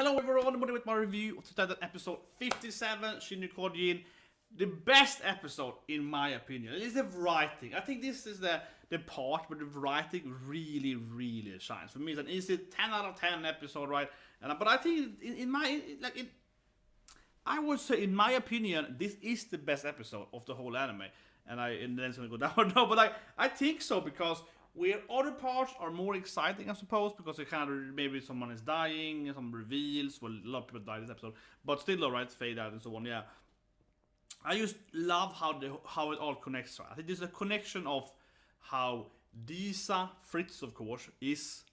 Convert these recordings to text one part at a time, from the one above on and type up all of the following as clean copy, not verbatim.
hello everyone, with my review of Titan episode 57, Shingeki no Kyojin. The best episode, in my opinion. It is the writing. I think this is the part where the writing really shines. For me, it's an easy 10 out of 10 episode, right? But I think, I would say, in my opinion, this is the best episode of the whole anime. And then it's gonna go down. No, but I think so, because where other parts are more exciting, I suppose, because it kind of, maybe someone is dying, some reveals. Well, a lot of people die this episode, but still, alright, fade out and so on. Yeah, I just love how it all connects. Right? I think there's a connection of how Dina Fritz, of course, is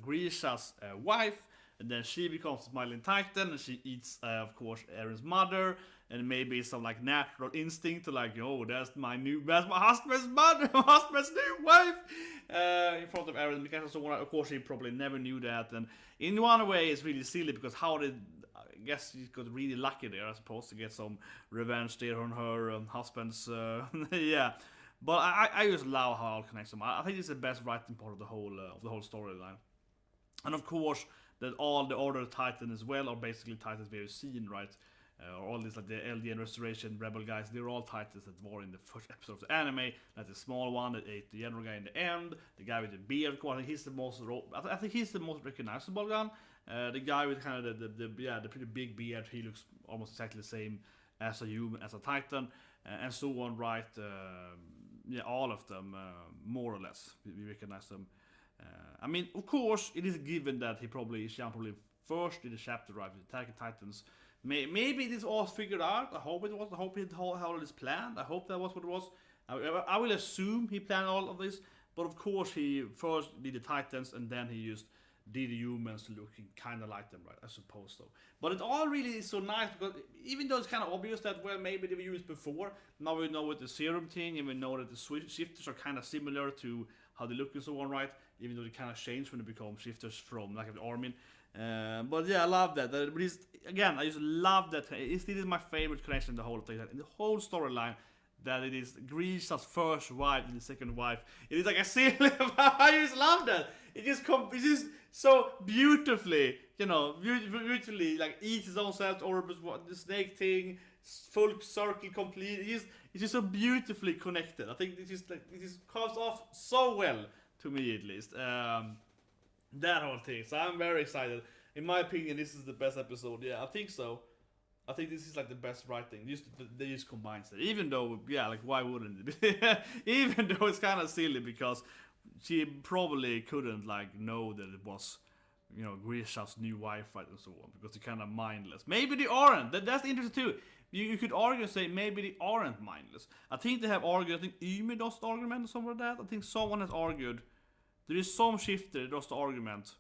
Grisha's wife, and then she becomes Smiling Titan, and she eats, of course, Eren's mother, and maybe some like natural instinct to like, oh, that's my husband's mother, my husband's new wife, in front of Eren. Because of course, he probably never knew that, and in one way, it's really silly because how did, I guess he got really lucky there, I suppose, to get some revenge there on her husband's, yeah. But I just love how it connects them. I think it's the best writing part of the whole storyline, and of course that all the other Titans as well are basically Titans we've seen, right? Or all these like the Eldian Restoration Rebel guys, they're all Titans that were in the first episode of the anime. Like the small one that ate the general guy in the end, the guy with the beard. I think he's the most. I think he's the most recognizable one. The guy with kind of the pretty big beard. He looks almost exactly the same as a human, as a Titan, and so on. Right? Yeah, all of them, more or less, we recognize them. I mean, of course, it is given that he probably first in the chapter, right, with attacking Titans. Maybe this all figured out. I hope it was. I hope it how this planned. I hope that was what it was. I will assume he planned all of this, but of course he first did the Titans and then he did the humans looking kind of like them, right? I suppose so. But it all really is so nice because even though it's kind of obvious that, well, maybe they've used before, now we know with the serum thing, and we know that the shifters are kind of similar to how they look and so on, right? Even though they kind of change when they become shifters from like the army. But yeah, I love that. Again, I just love that. This is my favorite connection in the whole thing. In the whole storyline, that it is Grisha's first wife and the second wife. It is like a silly. I just love that. It's just so beautifully, beautifully like eats his own self, orbits, the snake thing, full circle, complete. It's just so beautifully connected. I think it just comes off so well to me, at least. That whole thing. So I'm very excited. In my opinion, this is the best episode. Yeah, I think so. I think this is like the best writing. They just combine it. Even though, yeah, like why wouldn't it? Even though it's kind of silly because she probably couldn't like know that it was, Grisha's new wife, right, and so on, because they're kind of mindless. Maybe they aren't. That's interesting too. You could argue and say maybe they aren't mindless. I think they have argued. I think Yumi does the argument or something like that. I think someone has argued. There is some shifter that does the argument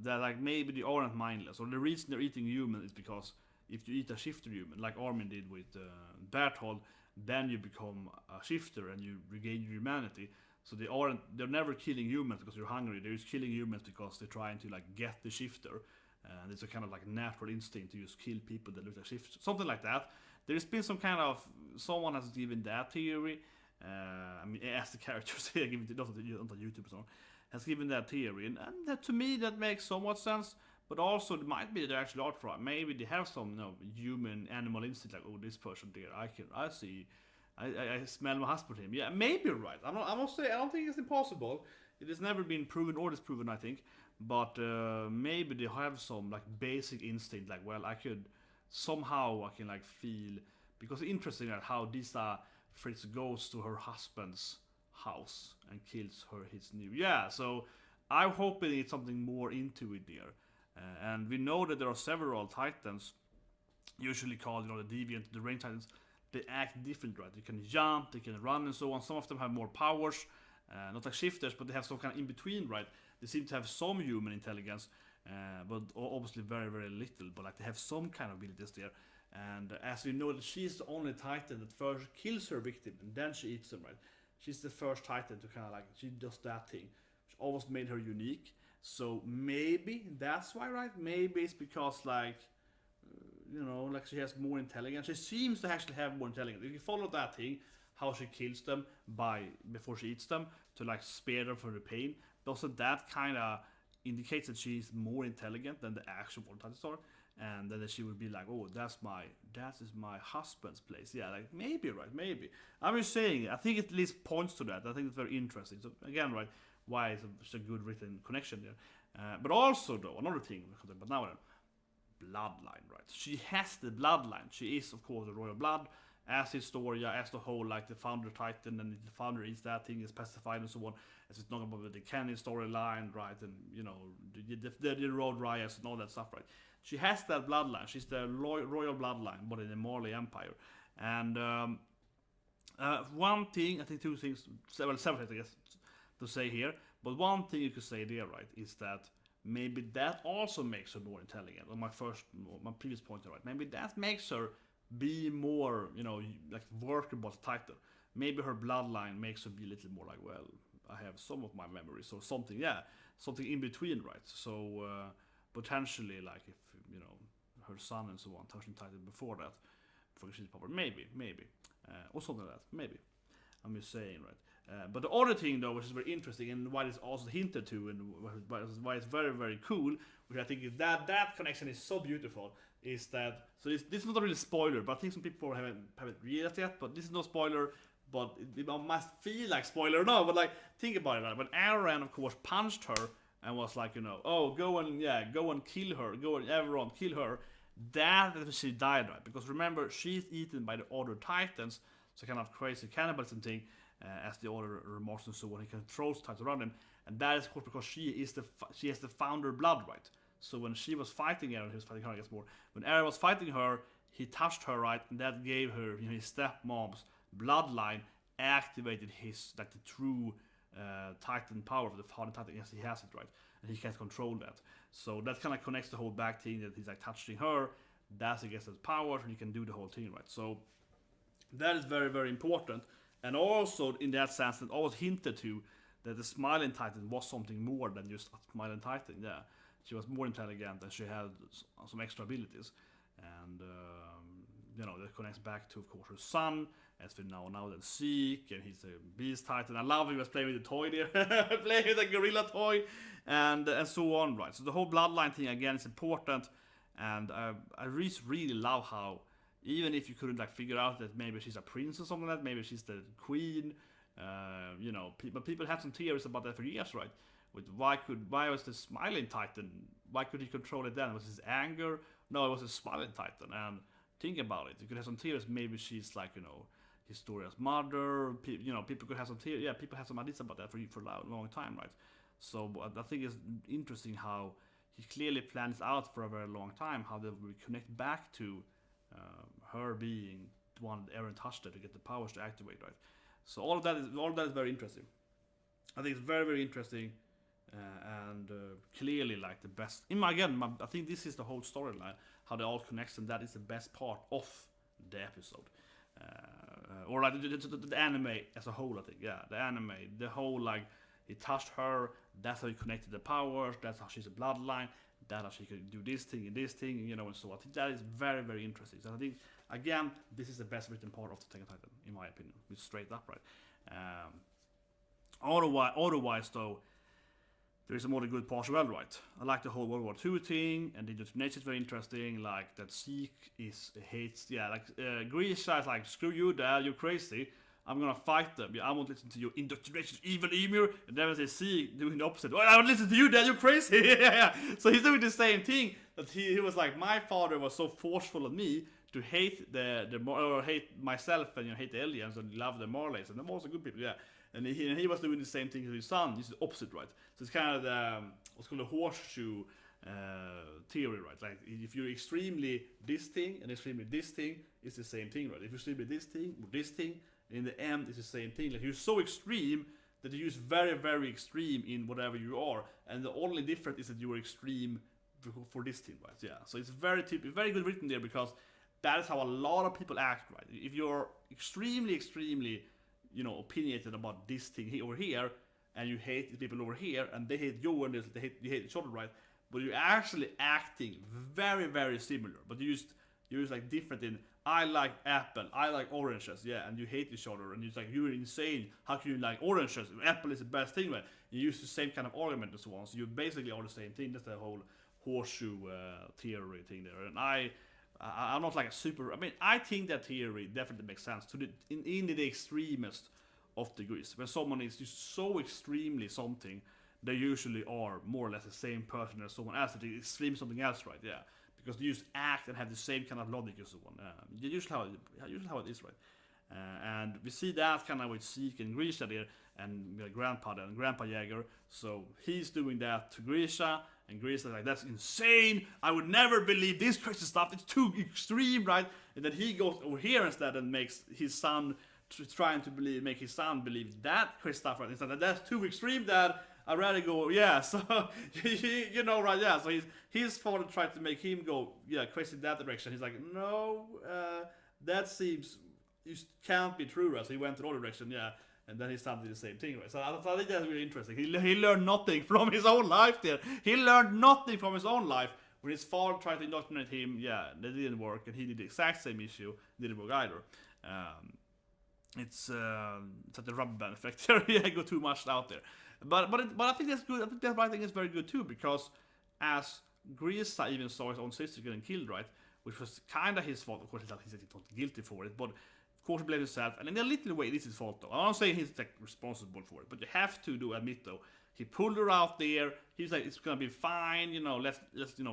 that like maybe they aren't mindless, or the reason they're eating human is because if you eat a shifter human, like Armin did with Berthold, then you become a shifter and you regain your humanity. So they're never killing humans because they're hungry. They're just killing humans because they're trying to like get the shifter. And it's a kind of like natural instinct to just kill people that look like shifters, something like that. There's been some kind of, someone has given that theory. I mean, as the characters here, not on YouTube or something, has given that theory, and that, to me, that makes somewhat sense. But also, it might be that they actually are trying. Maybe they have some, human animal instinct, like, oh, this person there, I see, I smell my husband him. Yeah, maybe you're right. I don't think it's impossible. It has never been proven or disproven, I think. But maybe they have some like basic instinct, like, well, I can like feel, because it's interesting that how Dina Fritz goes to her husband's house and kills his new. Yeah, so I'm hoping it's something more into it there. And we know that there are several Titans, usually called, the Deviant, the Range Titans. They act different, right? They can jump, they can run, and so on. Some of them have more powers, not like shifters, but they have some kind of in between, right? They seem to have some human intelligence, but obviously very, very little. But like they have some kind of abilities there. And as we know, that she's the only Titan that first kills her victim and then she eats them, right? She's the first Titan to kind of like, she does that thing, which almost made her unique. So maybe that's why, right? Maybe it's because like, like she has more intelligence. She seems to actually have more intelligence. If you follow that thing, how she kills them before she eats them to like spare them from the pain, doesn't that kind of indicates that she's more intelligent than the actual Water Titans are, and then she would be like, oh, that is my husband's place. Yeah, like maybe, right? Maybe. I'm just saying. I think it at least points to that. I think it's very interesting. So again, right, why is such a good written connection there? But also, though, another thing. But now then, bloodline, right? She has the bloodline. She is, of course, the royal blood. As Historia, as the whole, like the founder Titan, and the founder is that thing is specified and so on. As it's not about the canon storyline, right? And you know the road riots and all that stuff, right? She has that bloodline. She's the royal bloodline, but in the Marley Empire. And one thing, I think two things, several things, I guess, to say here. But one thing you could say there, right, is that maybe that also makes her more intelligent. On my previous point, right? Maybe that makes her be more, you know, like workable as Titan. Maybe her bloodline makes her be a little more like, well, I have some of my memories or something, something in between, right? So potentially, like if you know her son and so on touching Titan before that, for she's power, maybe, or something like that, maybe. I'm just saying, right? But the other thing, though, which is very interesting and why it's also hinted to, and why it's very, very cool, which I think is that connection is so beautiful, is that, so this is not a really spoiler, but I think some people haven't realized yet, but this is no spoiler, but it must feel like spoiler now, but like, think about it, right? When Eren, of course, punched her, and was like, you know, oh, go and kill her, everyone kill her, that she died, right? Because remember, she's eaten by the other Titans, so kind of crazy cannibalism thing, as the other remorse and so on, he controls Titans around him, and that is, of course, because she has the founder blood, right? So when she was fighting Eren, he was fighting her, I guess, more. When Eren was fighting her, he touched her, right, and that gave her, you know, his stepmom's bloodline, activated his, like, the true Titan power for the founder Titan. Yes, he has it, right, and he can't control that. So that kind of connects the whole back thing, that he's like touching her. That's, I guess, his power, and he can do the whole thing, right? So that is very, very important, and also in that sense, it always hinted to that the Smiling Titan was something more than just a Smiling Titan. Yeah. She was more intelligent and she had some extra abilities, and you know, that connects back to, of course, her son, as we now then Zeke, and he's a Beast Titan. I love he was playing with the toy there, playing with a gorilla toy, and so on, right? So the whole bloodline thing again is important, and I really love how, even if you couldn't like figure out that maybe she's a prince or something like that, maybe she's the queen, you know, people had some theories about that for years, right? With why was the Smiling Titan? Why could he control it then? Was his anger? No, it was a Smiling Titan. And think about it. You could have some theories. Maybe she's like, you know, Historia's mother. You know, people could have some theories. Yeah, people have some ideas about that for a long time, right? So I think it's interesting how he clearly plans out for a very long time how they will connect back to her being the one that Eren touched her to get the powers to activate, right? So all of that is very interesting. I think it's very, very interesting. And clearly, like the best. I think this is the whole storyline, how they all connect, and that is the best part of the episode, or like the anime as a whole. I think, yeah, the anime, the whole, like, he touched her. That's how he connected the powers. That's how she's a bloodline. That's how she could do this thing, you know, and so I think that is very, very interesting. So I think again, this is the best written part of the Attack on Titan, in my opinion. It's straight up, right? Otherwise, though, there is some other good parts as well, right? I like the whole World War II thing, and the detonation is very interesting. Like that Zeke hates, like Grisha is like, screw you, Dad, you're crazy. I'm gonna fight them. I won't listen to your indoctrination, evil Emir. And then they Zeke doing the opposite. Well, I won't listen to you, Dad, you're crazy. So he's doing the same thing. That he was like, my father was so forceful on me to hate or hate myself and, you know, hate the Eldians and love the Marleys, and they're also good people, yeah. And he was doing the same thing to his son. It's the opposite, right? So it's kind of the, what's called a horseshoe theory, right? Like if you're extremely this thing and extremely this thing, it's the same thing, right? If you're extremely this thing or this thing, in the end, it's the same thing. Like you're so extreme that you're just very, very extreme in whatever you are, and the only difference is that you are extreme for this thing, right? Yeah. So it's very good written there, because that is how a lot of people act, right? If you're extremely, you know, opinionated about this thing over here, and you hate the people over here, and they hate you, and you hate each other, right? But you're actually acting very, very similar. But you're you're just like different in, I like apple, I like oranges, yeah, and you hate each other, and it's like, you're insane, how can you like oranges, apple is the best thing, right? You use the same kind of argument and so on, so you basically are the same thing. That's the whole horseshoe theory thing there. And I'm not like a super, I mean, I think that theory definitely makes sense to in the extremest of degrees. When someone is just so extremely something, they usually are more or less the same person as someone else. They extreme something else, right? Yeah, because they just act and have the same kind of logic as someone. Usually how it is, right? And we see that kind of with Zeke and Grisha there, and Grandpa there, and Grandpa Jäger. So he's doing that to Grisha, and Grisha's like, that's insane, I would never believe this crazy stuff, it's too extreme, right? And then he goes over here instead and makes his son, trying to make his son believe that crazy stuff, right? Instead, that's too extreme, Dad, I'd rather go, yeah, so, you know, right, yeah, so his father tried to make him go, yeah, crazy in that direction. He's like, no, that seems, you can't be true, right? So he went to the other direction, yeah, and then his son did the same thing, right? So I think that's really interesting. He learned nothing from his own life there. He learned nothing from his own life. When his father tried to indoctrinate him, yeah, that didn't work, and he did the exact same issue, didn't work either. It's like the rubber band effect there. Yeah, go too much out there. But I think that's good. I think that writing is very good too, because as Grisha even saw his own sister getting killed, right, which was kind of his fault. Of course, he said he's not guilty for it, but of course he blamed himself. And in a little way, this is his fault though. I'm not saying he's like responsible for it, but you have to admit though, he pulled her out there. He's like, it's gonna be fine, you know. Let's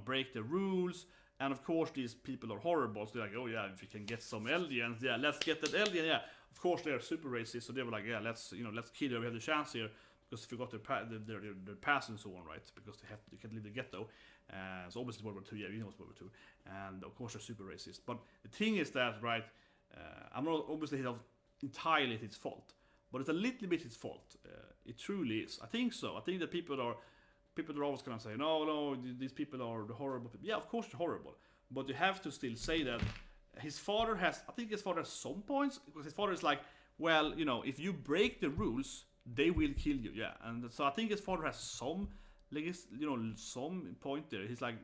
break the rules. And of course, these people are horrible. So they're like, oh yeah, if we can get some Eldians, yeah, let's get that Eldian, yeah. Of course, they're super racist, so they were like, yeah, let's kill her. We have the chance here because they forgot their past and so on, right? Because they can't leave the ghetto. So obviously World War II, yeah, we know it's World War II, and of course they're super racist. But the thing is that, right? I'm not obviously entirely his fault, but it's a little bit his fault. It truly is. I think so. I think that people are always gonna say, no, these people are the horrible people. Yeah, of course they're horrible, but you have to still say that his father has. I think his father has some points, because his father is like, well, you know, if you break the rules, they will kill you. Yeah, and so I think his father has some, like, some point there. He's like,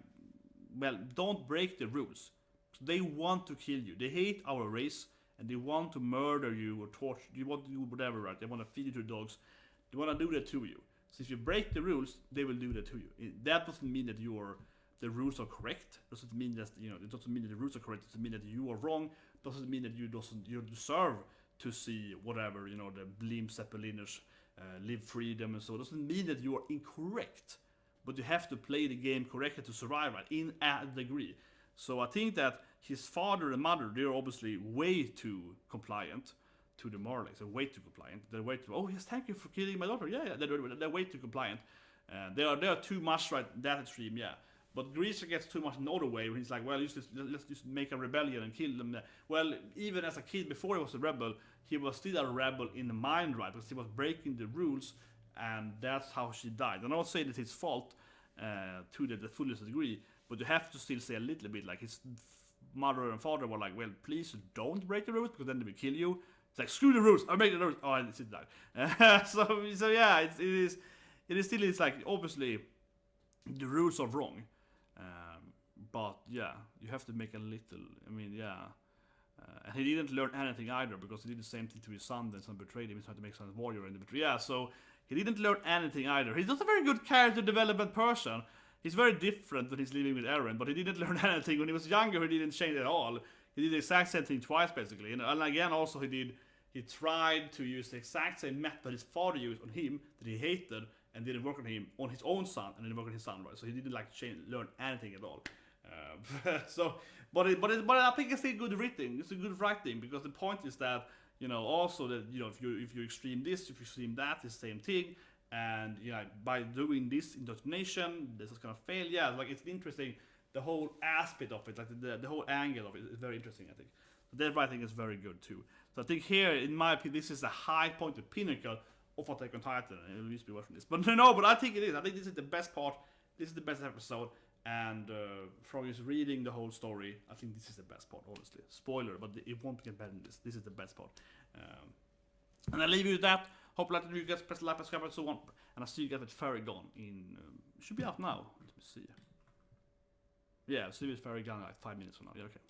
well, don't break the rules. So they want to kill you. They hate our race, and they want to murder you or torture. You want to do whatever, right? They want to feed you to dogs. They want to do that to you. So if you break the rules, they will do that to you. That doesn't mean that the rules are correct. Doesn't mean that it doesn't mean that the rules are correct. It doesn't mean that you are wrong. Doesn't mean that you deserve to see whatever the Blim Zeppeliners live freedom and so. It doesn't mean that you are incorrect, but you have to play the game correctly to survive, right? In a degree. So I think that his father and mother, they're obviously way too compliant to the Marleys. They're way too compliant. They're way too, oh yes, thank you for killing my daughter. Yeah, they're way too compliant. They are too much, right, that extreme, yeah. But Grisha gets too much another way, where he's like, well, let's just make a rebellion and kill them. Well, even as a kid, before he was a rebel, he was still a rebel in the mind, right? Because he was breaking the rules, and that's how she died. I'm not saying it's his fault to the fullest degree, but you have to still say a little bit, like his mother and father were like, well, please don't break the rules, because then they will kill you. It's like, screw the rules, I'll break the rules. Oh, and sit down. So yeah, it is still, it's like, obviously, the rules are wrong. But yeah, you have to make a little, I mean, yeah. And he didn't learn anything either, because he did the same thing to his son, then son betrayed him. He's trying to make son a warrior in the betrayal. Yeah, so he didn't learn anything either. He's not a very good character development person. He's very different when he's living with Eren, but he didn't learn anything. When he was younger, he didn't change at all. He did the exact same thing twice, basically. And again, also, he tried to use the exact same method his father used on him, that he hated, and didn't work on him, on his own son, and didn't work on his son, right? So he didn't like learn anything at all. But I think it's still good writing. It's a good writing, because the point is that also that if you extreme this, if you extreme that, it's the same thing. And by doing this indoctrination, this is gonna fail. Yeah, like it's interesting. The whole aspect of it, like the whole angle of it, is very interesting. I think so that writing is very good too. So I think here, in my opinion, this is the high point, the pinnacle of Attack on Titan. And it used to be watching this, but no, but I think it is. I think this is the best part. This is the best episode. And from just reading the whole story, I think this is the best part, honestly. Spoiler, but it won't get better than this. This is the best part. And I leave you with that. Hope you guys press like, subscribe, and so on. And I'll see you guys with Fairy Gone in... should be out now. Let me see. Yeah, I'll see you with Fairy Gone in like 5 minutes from now. Yeah, okay.